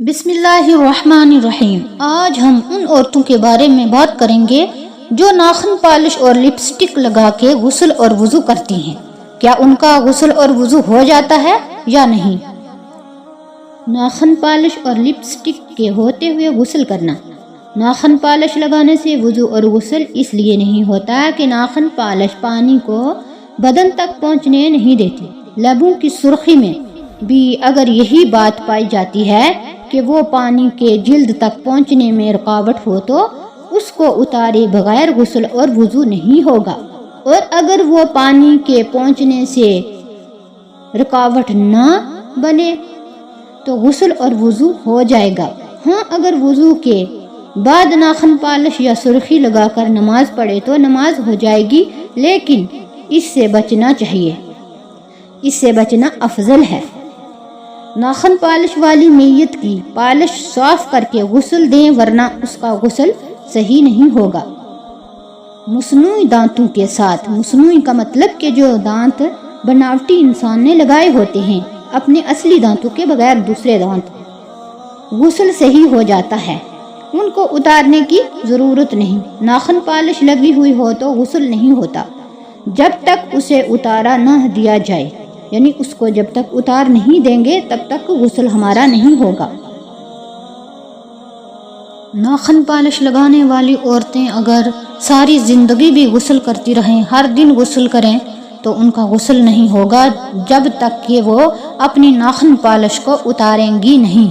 بسم اللہ الرحمن الرحیم۔ آج ہم ان عورتوں کے بارے میں بات کریں گے جو ناخن پالش اور لپسٹک لگا کے غسل اور وضو کرتی ہیں۔ کیا ان کا غسل اور وضو ہو جاتا ہے یا نہیں؟ ناخن پالش اور لپسٹک کے ہوتے ہوئے غسل کرنا۔ ناخن پالش لگانے سے وضو اور غسل اس لیے نہیں ہوتا کہ ناخن پالش پانی کو بدن تک پہنچنے نہیں دیتی۔ لبوں کی سرخی میں بھی اگر یہی بات پائی جاتی ہے کہ وہ پانی کے جلد تک پہنچنے میں رکاوٹ ہو تو اس کو اتارے بغیر غسل اور وضو نہیں ہوگا، اور اگر وہ پانی کے پہنچنے سے رکاوٹ نہ بنے تو غسل اور وضو ہو جائے گا۔ ہاں، اگر وضو کے بعد ناخن پالش یا سرخی لگا کر نماز پڑھے تو نماز ہو جائے گی، لیکن اس سے بچنا چاہیے، اس سے بچنا افضل ہے۔ ناخن پالش والی میت کی پالش صاف کر کے غسل دیں، ورنہ اس کا غسل صحیح نہیں ہوگا۔ مصنوعی دانتوں کے ساتھ، مصنوعی کا مطلب کہ جو دانت بناوٹی انسان نے لگائے ہوتے ہیں، اپنے اصلی دانتوں کے بغیر دوسرے دانت، غسل صحیح ہو جاتا ہے، ان کو اتارنے کی ضرورت نہیں۔ ناخن پالش لگی ہوئی ہو تو غسل نہیں ہوتا جب تک اسے اتارا نہ دیا جائے، یعنی اس کو جب تک اتار نہیں دیں گے تب تک غسل ہمارا نہیں ہوگا۔ ناخن پالش لگانے والی عورتیں اگر ساری زندگی بھی غسل کرتی رہیں، ہر دن غسل کریں، تو ان کا غسل نہیں ہوگا جب تک کہ وہ اپنی ناخن پالش کو اتاریں گی نہیں۔